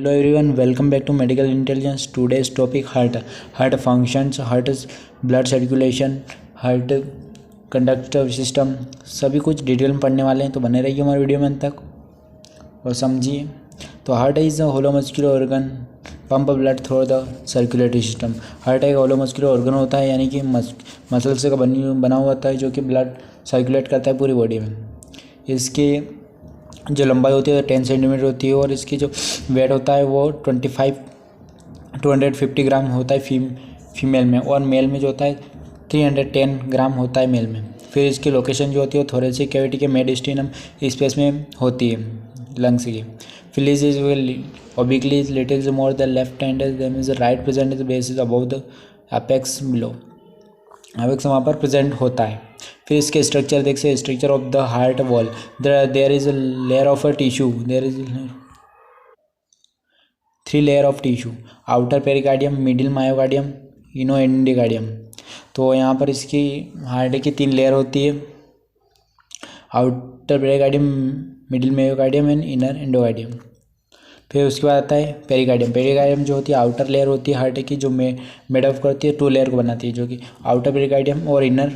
Hello everyone, welcome back to Medical Intelligence. Today's topic heart functions, heart blood circulation, heart conductive system, सभी कुछ detail में पढ़ने वाले हैं, तो बने रहिए हमारे वीडियो में अंत तक और समझिए। तो heart is a hollow muscular organ pump blood through the circulatory system. Heart एक होलो मस्कुलर ऑर्गन होता है, यानी कि मसल से बना हुआ होता है, जो कि ब्लड सर्कुलेट करता है पूरी बॉडी में। इसकी जो लंबाई होती है 10 सेंटीमीटर होती है और इसकी जो वेट होता है वो 250 ग्राम होता है फीमेल में, और मेल में जो होता है 310 ग्राम होता है मेल में। फिर इसकी लोकेशन जो होती है वो थोरेसिक कैविटी के मेडिस्टिनम स्पेस में होती है, लंग्स की। Phyllis is obliquely little more the left hand them is right present the base is above the apex below, apex वहाँ पर प्रेजेंट होता है। फिर इसके स्ट्रक्चर देख से structure of the heart wall, there is a layer of a tissue, there is 3 layer of tissue, outer pericardium, middle myocardium, inner endocardium. तो यहाँ पर इसकी हार्ट की 3 लेयर होती है, outer pericardium, middle myocardium and inner endocardium. फिर उसके बाद आता है पेरिकार्डियम। पेरिकार्डियम जो होती है आउटर लेयर होती है हार्ट की, जो मेड ऑफ करती है 2 लेयर को बनाती है, जो कि आउटर पेरिकार्डियम और inner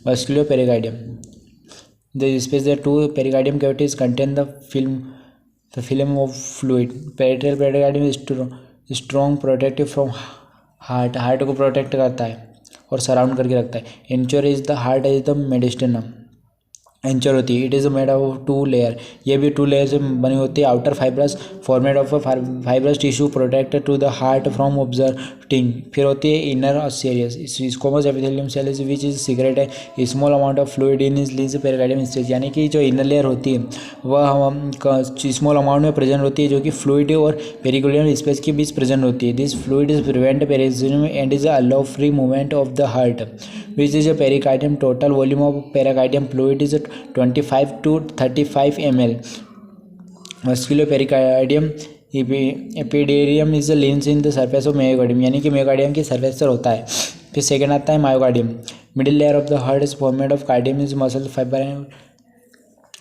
vascular pericardium. The space the 2 pericardium cavities contain the film of fluid. Parietal pericardium strong protective from heart को प्रोटेक्ट करता है और सराउंड करके रखता है। Anchor is the heart is the mediastinum, anchor होती है। It is made of 2 layer, ये भी 2 लेयर से बनी होती है। Outer fibrous format of fibrous tissue protected to the heart from observing. फिर होती है inner serious squamous epithelium cell which is secret है small amount of fluid in is lease pericardium stage, यानी कि जो इनर लेयर होती है वह स्मॉल अमाउंट में प्रेजेंट होती है, जो कि फ्लूइड और पेरिकार्डियम स्पेस के बीच प्रेजेंट होती है। This fluid is prevent pericardium and is allow free movement of the heart which is a pericardium. Total volume of pericardium fluid is 25 to 35 ml. Muscular pericardium epicardium is lines in the surface of myocardium, यानी कि myocardium की surface पर होता है। फिर second आता है myocardium. Middle layer of the heart is formed of cardium is muscle fibre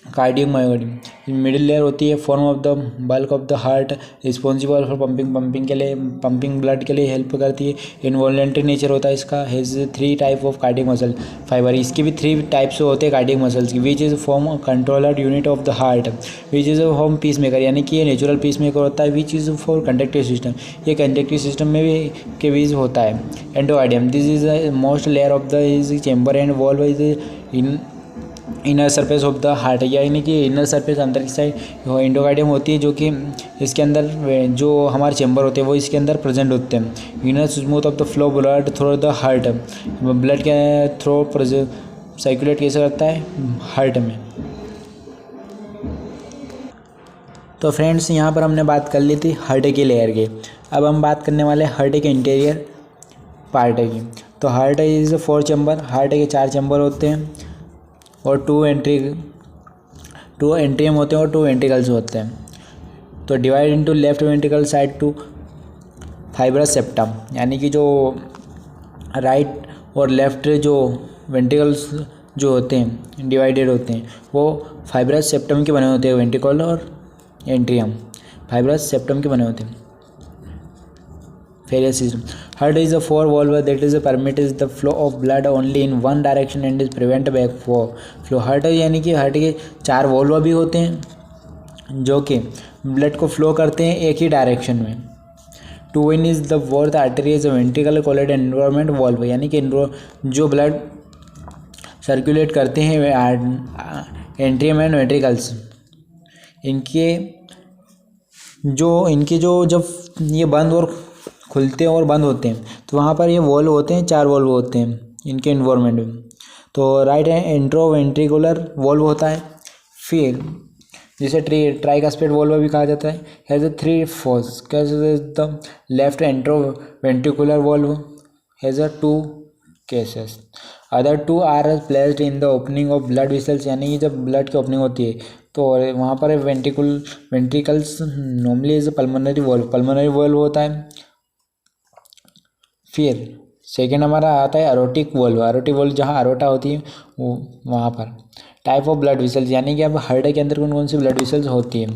cardiac myocardium. Middle layer होती है form of the bulk of the heart, responsible for pumping के लिए, पंपिंग ब्लड के लिए हेल्प करती है। इनवॉलेंट्री नेचर होता है इसका। Has 3 type of cardiac muscle fibre, इसकी भी 3 टाइप्स होते हैं कार्डियक मसल्स की। Which is form controller unit of the heart, which is form peace maker, यानी कि ये नेचुरल पीस मेकर होता है। Which is for conductive system, ये कंडक्टिव सिस्टम में भी के बीच होता है। Endocardium, this is the most layer of the is chamber and valve is in inner surface of the heart, यानी कि इनर सरफेस अंदर की साइड एंडोकार्डियम होती है, जो कि इसके अंदर जो हमारे चेंबर होते हैं वो इसके अंदर प्रेजेंट होते हैं। Inner smooth of the flow blood through the heart, blood के थ्रू सर्कुलेट कैसे करता है हार्ट में। तो फ्रेंड्स यहाँ पर हमने बात कर ली थी हार्ट के लेयर की। अब हम बात करने वाले हार्ट के इंटीरियर पार्ट की। तो हार्ट इज 4 चैम्बर, हार्ट के 4 चैम्बर होते हैं और 2 एंट्रियम होते हैं और 2 वेंट्रिकल्स होते हैं। तो divide into left ventricle side to fibrous septum, यानी कि जो राइट और लेफ्ट जो वेंट्रिकल्स जो होते हैं डिवाइडेड होते हैं वो फाइब्रस सेप्टम के बने होते हैं। वेंट्रिकल और एंट्रियम फाइब्रस सेप्टम के बने होते हैं। Various system. Heart is a 4 valve that is permits the flow of blood only in one direction and is prevent back flow. Heart यानी कि हार्ट के 4 वॉल्व भी होते हैं जो कि ब्लड को फ्लो करते हैं एक ही डायरेक्शन में। 2 in is the fourth artery is ventricle called environment valve, यानी कि जो ब्लड सर्कुलेट करते हैं एंट्रियम एंड वेंट्रिकल्स, इनके जो जब ये बंद और खुलते हैं और बंद होते हैं तो वहाँ पर ये वॉल्व होते हैं, 4 वॉल्व होते हैं इनके इन्वायरमेंट में। तो राइट एंट्रोवेंट्रिकुलर वॉल्व होता है। फिर जिसे ट्राइकास्पिड वॉल्व भी कहा जाता है। हैज़ 3 फोर्स, कैसे the left atrioventricular valve has 2 cases, other 2 are placed in the opening of blood vessels, यानी कि जब ब्लड की ओपनिंग होती है तो वहाँ पर ventricles normally is pulmonary valve होता है। फिर सेकेंड हमारा आता है अरोटिक वॉल्व जहाँ अरोटा होती है वो वहाँ पर। टाइप ऑफ ब्लड वेसल्स, यानी कि अब हार्ट के अंदर कौन कौन सी ब्लड वेसल्स होती है।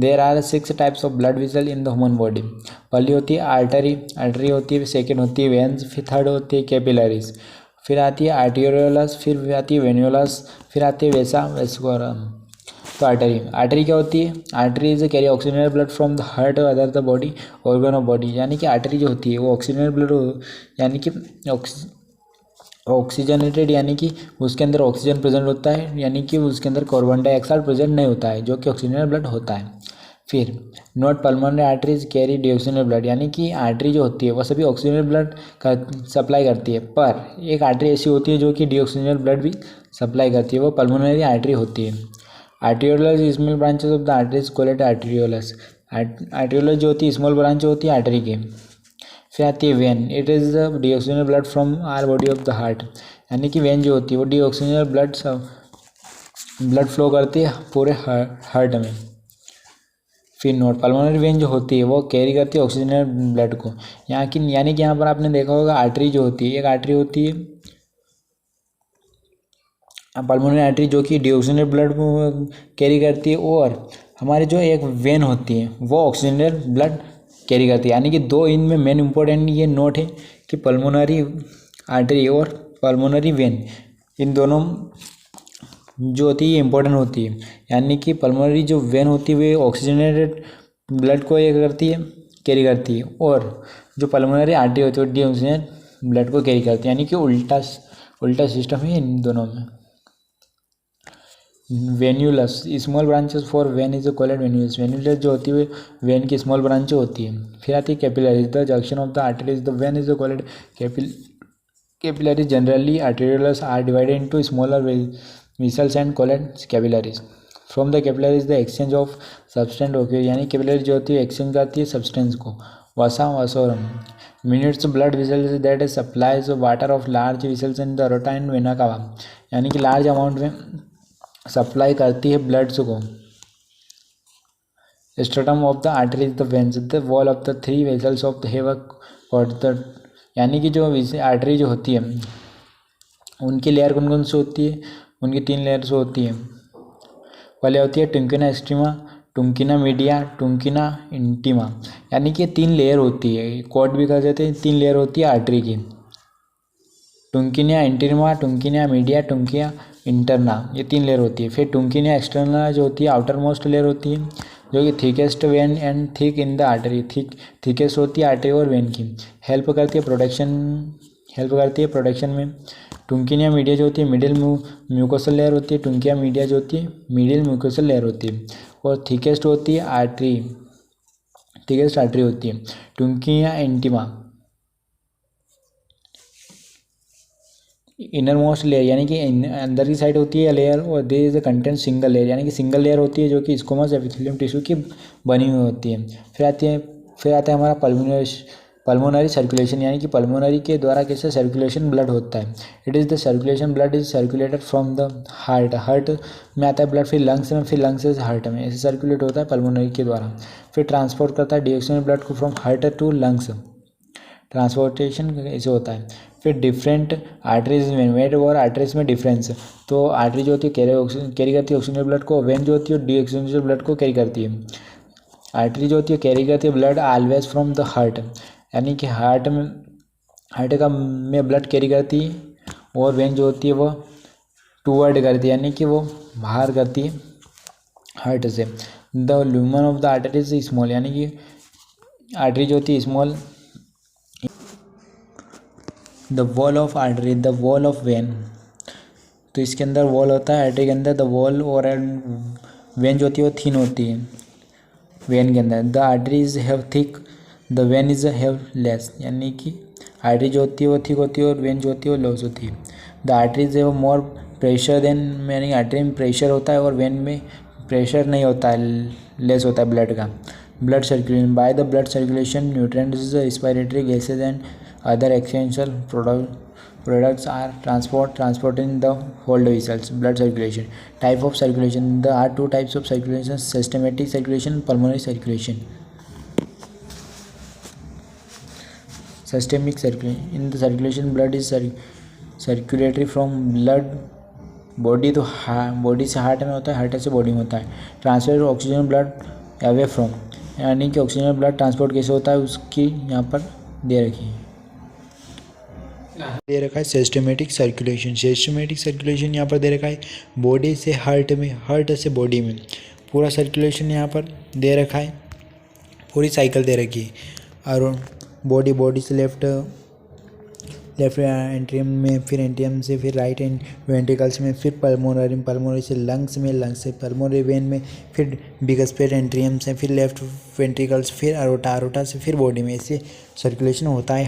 There are 6 types of blood vessel in the human body. पहली होती है आर्टरी होती है, सेकेंड होती है वेन्स, फिर थर्ड होती है कैपिलरीज, फिर आती है आर्टियोलस, फिर आती है वेन्युलस, फिर आती है वेसा वेस्कुलरम। तो आर्टरी क्या होती है? Artery is carry oxygenated blood from the heart और other the body organ of body. यानी कि आर्टरी जो होती है वो ऑक्सीजनेटेड ब्लड यानी कि ऑक्सीजनेटेड यानी कि उसके अंदर ऑक्सीजन प्रेजेंट होता है, यानी कि उसके अंदर कार्बन डाइऑक्साइड प्रेजेंट नहीं होता है, जो कि ऑक्सीजनेटेड ब्लड होता है। फिर not pulmonary arteries carry deoxygenated blood, यानी कि आर्टरी जो होती है वो सभी ऑक्सीजनेटेड ब्लड का सप्लाई करती है, पर एक आर्टरी ऐसी होती है जो कि डीऑक्सीजनेटेड ब्लड भी सप्लाई करती है, वो पल्मोनरी आर्टरी होती है। Arterioles small branches of the arteries called arterioles. Arterioles जो होती है स्मॉल ब्रांच होती है आर्टरी की। फिर आती है when, it is the deoxygenated blood from our body of the heart, यानी कि वेन जो होती है वो डीऑक्सीजनेटेड ब्लड फ्लो करती है पूरे हार्ट में। फिर नोट पल्मोनरी वेन जो होती है वो कैरी करती है ऑक्सीजनेटेड ब्लड को। यानी कि यहाँ पर आपने देखा होगा आर्टरी जो होती है, एक आर्टरी होती है पल्मोनरी आर्टरी जो कि डीऑक्सीजनेटेड ब्लड को कैरी करती है, और हमारी जो एक वेन होती है वो ऑक्सीजनेटेड ब्लड कैरी करती है। यानी कि दो इनमें मेन इंपॉर्टेंट ये नोट है कि पल्मोनरी आर्टरी और पल्मोनरी वेन, इन दोनों जो होती है इंपॉर्टेंट होती है। यानी कि पल्मोनरी जो वेन होती है वे ऑक्सीजनेटेड ब्लड को ये करती है, कैरी करती है, और जो पल्मोनरी आर्टरी होती है वो डीऑक्सीजनेटेड ब्लड को कैरी करती है। यानी कि उल्टा सिस्टम है इन दोनों में। Venules small branches for vein is called venules. Venules जो होती है वेन की स्मॉल ब्रांच होती है। फिर आती है capillaries, the junction of the arteries the vein is called capillaries. Generally arterioles are divided into smaller vessels and called capillaries. From the capillaries the exchange of substance okay, यानी capillary जो होती है exchange करती है substance को। Vasa vasorum minutes blood vessels that supplies water of large vessels in the aorta and vena cava, यानी कि large amount में सप्लाई करती है ब्लड्स को। Stratum of the artery is the veins, the wall of the three vessels of the have the, यानी कि जो artery जो होती है उनकी लेयर कौन कौन सी होती है? उनकी 3 लेयर्स होती है। पहले होती है टुंकिना एक्सट्रीमा, टुंकिना मीडिया, टुंकिना इंटीमा, यानी कि 3 लेयर होती है। कोट भी कर देते हैं, 3 लेयर होती है आर्टरी की। टुंकिनिया इंटीमा, टुंकिनिया मीडिया, टुंकिया इंटरना, ये 3 लेयर होती है। फिर टुंकिनिया एक्सटर्नल जो होती है आउटर मोस्ट लेयर होती है, जो कि thickest when and thick in the artery, thickest होती है आर्टरी और वेन की, हेल्प करती है प्रोटेक्शन में। टुंकिनिया मीडिया जो होती है मिडिल म्यूकोसल लेयर होती है, टुंकिया मीडिया जो होती है मिडिल म्यूकोसल लेयर होती है, और थिकेस्ट होती है थिकेस्ट आर्टरी होती है। Tunica intima innermost layer, यानी कि अंदर की साइड होती है लेयर, और there is the content single layer, यानी कि सिंगल लेयर होती है जो कि स्क्वैमस एपिथेलियम टिश्यू की बनी हुई होती है। फिर आता है हमारा पल्मोनरी सर्कुलेशन, यानी कि पल्मोनरी के द्वारा कैसे सर्कुलेशन ब्लड होता है। It is the circulation blood is circulated from the heart में आता है ब्लड, फिर लंग्स में, फिर लंग्स से हार्ट में, ऐसे सर्कुलेट होता है पल्मोनरी के द्वारा। फिर ट्रांसपोर्ट करता है डीऑक्सीजनेटेड ब्लड को from heart to lungs, transportation ऐसे होता है। फिर डिफरेंट आर्टरीज में, वेन और आर्टरीज में डिफरेंस, तो आर्टरी जो होती है कैरी करती है ऑक्सीजन ब्लड को, वेन जो होती है डीऑक्सीजनेटेड ब्लड को कैरी करती है। आर्टरी जो होती है कैरी करती है blood always from the heart, यानी कि हार्ट में ब्लड कैरी करती है, और वेन जो होती है वो टूवर्ड करती है, यानी कि वो बाहर करती है हार्ट से। The lumen of the artery is small, यानी कि आर्टरी जो होती है small. The wall of artery, the wall of when, तो इसके अंदर वॉल होता है आर्टरी के अंदर, द वॉल, और वेन जो होती है वो थिन होती है वेन के अंदर। The arteries have thick, the vein is have less, यानी कि आर्टरी जो होती है वो थिक होती है और वेन जो होती है वो लॉस होती है। The arteries have more pressure than, यानी आर्टरी में प्रेशर होता है और वेन में प्रेशर नहीं होता है, लेस होता है ब्लड का। Blood circulation, by the blood circulation nutrients, respiratory gases and other essential products are transported in the whole vessels. Blood circulation, type of circulation, there are 2 types of circulation: systematic circulation, pulmonary circulation. Systemic circulation, in the circulation blood is circulatory from blood body, तो body से heart में होता है, heart से body में होता है। Transfer oxygen blood away from, यानी कि ऑक्सीजन ब्लड ट्रांसपोर्ट कैसे होता है उसकी यहाँ पर दे रखी है। दे रखा है सिस्टमेटिक सर्कुलेशन। सिस्टमेटिक सर्कुलेशन यहाँ पर दे रखा है बॉडी से हार्ट में, हार्ट से बॉडी में, पूरा सर्कुलेशन यहाँ पर दे रखा है, पूरी साइकिल दे रखी है। और बॉडी से लेफ्ट एंट्रियम में, फिर एंट्रियम से फिर राइट वेंट्रिकल्स में, फिर पल्मोनरी से लंग्स में, लंग्स से पल्मोनरी वेन में, फिर बिगस्पेट एंट्रियम से, फिर लेफ्ट वेंट्रिकल्स, फिर अरोटा से फिर बॉडी में। इससे सर्कुलेशन होता है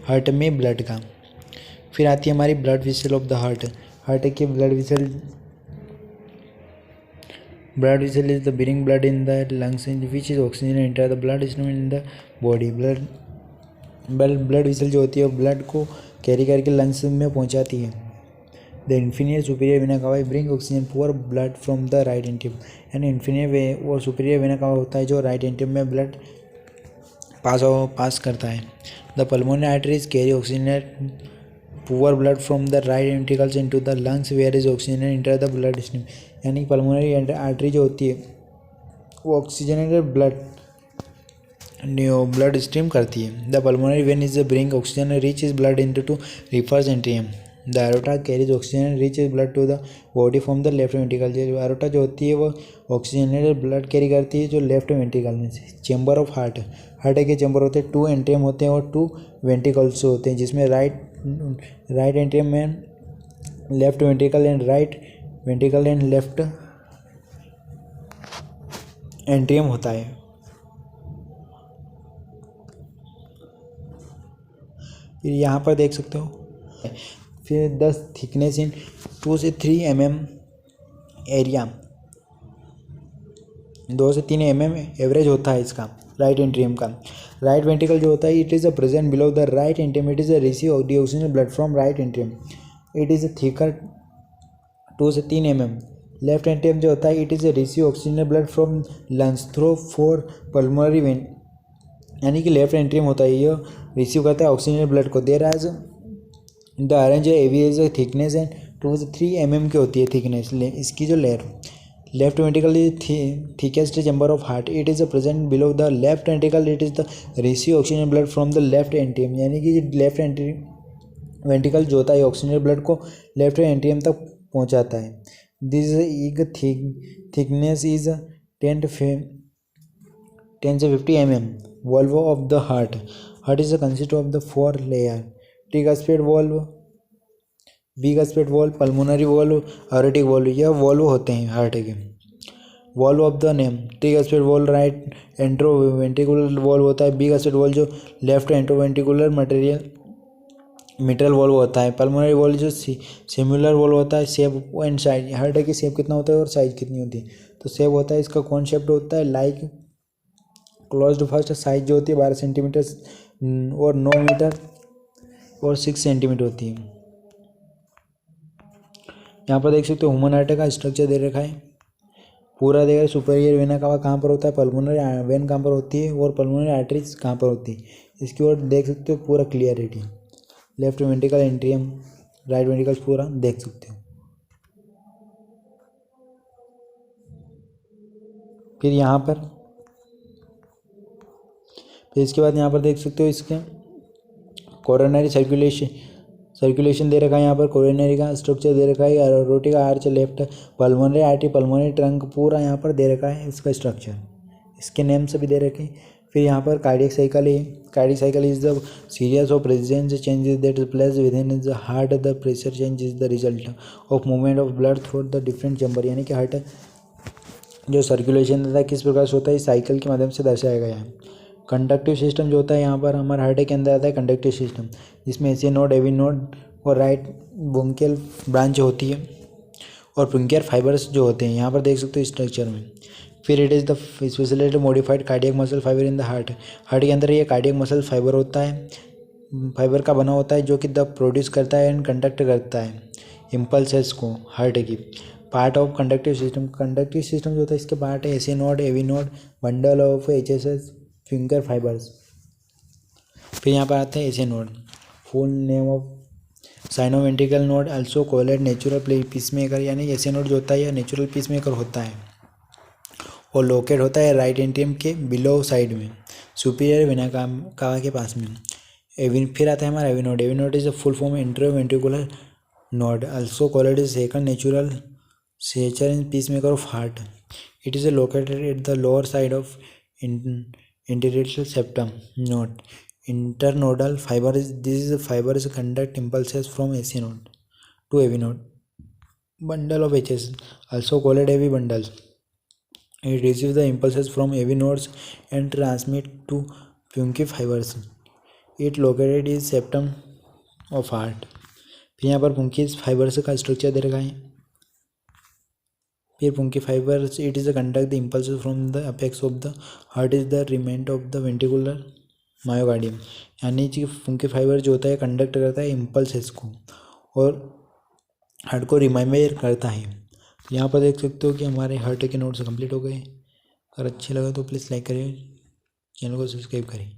हार्ट में ब्लड का। फिर आती है हमारी blood vessel of the heart के blood vessel is the bring blood in the lungs which is oxygen enter the blood stream in the body. Blood vessel जो होती है वो ब्लड को कैरी करके लंग्स में पहुंचाती है। The inferior superior vena cava bring oxygen poor blood from the right atrium, यानी इन्फीरियर और सुपीरियर वेना कावा होता है जो राइट एंट्रियम में ब्लड पास करता है। The pulmonary arteries carry oxygen poor blood from the right ventricles into the lungs where is oxygen enter the blood stream, यानी पल्मोनरी आर्टरी जो होती है वो ऑक्सीजनेटेड ब्लड स्ट्रीम करती है। The pulmonary vein is bring oxygen rich is blood into to reverse atrium. The aorta carries oxygen rich is blood to the body from the left ventricle. जो aorta जो होती है वो oxygenated blood carry करती है जो left ventricle में से। चेंबर ऑफ हार्ट के चेंबर होते हैं, 2 एंट्रियम होते हैं और 2 वेंट्रिकल्स होते हैं, जिसमें राइट एंट्रियम में left ventricle and right ventricle and left atrium होता है। फिर यहाँ पर देख सकते हो फिर 10 थिकनेस इन 2 से 3 mm एरिया, 2 से 3 mm एवरेज होता है इसका राइट एंट्रियम का। राइट वेंट्रिकल जो होता है it is a present below the right atrium, it is a receive oxygen blood from right atrium, it is a thicker 2 से 3 mm। लेफ्ट एंट्रियम जो होता है it is a receive oxygen blood from lungs through 4 pulmonary vein, यानी कि left atrium होता है ये receive करता है ऑक्सीजन ब्लड को। There as the orange average thickness and 2 से 3 mm की होती है थिकनेस इसकी जो लेयर। Left ventricle is thickest chamber of heart, it is present below the left ventricle, it is the receive oxygen blood from the left atrium, यानी कि left ventricle जो होता है ऑक्सीजन ब्लड को लेफ्ट एंट्रियम तक पहुंचाता है। दिस थिकनेस इज 10 से 50 mm। Valve of the heart is consist of the 4 layer, tricuspid valve, bicuspid valve, pulmonary valve, aortic valve, यह वॉल्व होते हैं हार्ट के। Valve of the name tricuspid valve right atrioventricular valve होता है, bicuspid valve जो left atrioventricular mitral valve होता है, pulmonary valve जो सिमुलर वॉल्व होता है। शेप एंड साइज, हार्ट की शेप कितना होता है और साइज कितनी होती है, तो शेप होता है इसका कॉन्सेप्ट होता है लाइक क्लोज्ड फर्स्ट। साइज जो होती है 12 सेंटीमीटर और 9 मीटर और 6 सेंटीमीटर होती है। यहाँ पर देख सकते हो ह्यूमन हार्ट का स्ट्रक्चर दे रखा है, पूरा देखा सुपीरियर वेना कवा कहाँ पर होता है, पल्मोनरी वेन कहाँ पर होती है और पल्मोनरी आर्टरीज कहाँ पर होती है, इसकी ओर देख सकते हो पूरा clarity. Left ventricle atrium, right ventricle पूरा देख सकते हो। फिर यहाँ पर फिर इसके बाद यहाँ पर देख सकते हो इसके कोरोनरी सर्कुलेशन दे रखा है। यहाँ पर कोरोनरी का स्ट्रक्चर दे रखा है, aortic arch, left pulmonary artery, pulmonary trunk पूरा यहाँ पर दे रखा है इसका स्ट्रक्चर, इसके नेम से भी दे रखे। फिर यहाँ पर कार्डियक साइकिल है, cardiac cycle is the series of resistance changes that place with in the heart, the pressure change is the result of movement of blood through the different chamber, यानी कि heart जो circulation होता है किस प्रकार से होता है इस साइकिल के माध्यम से दर्शाया गया है। कंडक्टिव सिस्टम जो होता है यहाँ पर हमारे हार्ट के अंदर आता है कंडक्टिव सिस्टम, जिसमें एसी नोड, एवी नोड और राइट ब्रोंकियल ब्रांच होती है और ब्रोंकियल फाइबर्स जो होते हैं यहाँ पर देख सकते हो स्ट्रक्चर में। फिर it is the specially modified cardiac muscle fibre in the heart के अंदर ये कार्डियक मसल फाइबर होता है, फाइबर का बना होता है जो कि द प्रोड्यूस करता है एंड कंडक्ट करता है इम्पल्सेस को हार्ट की। पार्ट ऑफ कंडक्टिव सिस्टम जो होता है इसके पार्ट है AC node, AV node, bundle of HSS finger fibres. फिर यहाँ पर आते हैं AC node, full name of sinoventricular node, also called natural pacemaker, यानी एसी नोड जो होता है यह नेचुरल पीसमेकर होता है और लोकेट होता है राइट एंट्रियम के बिलो साइड में, सुपीरियर वेना कावा के पास में। फिर आता है हमारा AV node. AV node is a full form intraventricular node, also called as second natural suture and pacemaker of heart. It is located at the lower side of interstitial septum. Note: internodal fiber is this is a fiber is conduct impulses from AC node to AV node. Bundle of Hs, also called AV bundles. It receives the impulses from AV nodes and transmit to Purkinje fibers. It located is septum of heart. फिर यहाँ पर पुंकीज fibres का structure दे रखा है। फिर पुंकी fibres it is a conduct the impulse from the apex of the heart is the remnant of the ventricular myocardium, यानी कि पुंकी फाइबर जो होता है कंडक्ट करता है इम्पल्स को और हार्ट को रिमाइंडर करता है। यहाँ पर देख सकते हो कि हमारे हार्ट के नोट्स कंप्लीट हो गए। अगर अच्छे लगे तो प्लीज़ लाइक करिए, चैनल को सब्सक्राइब करें।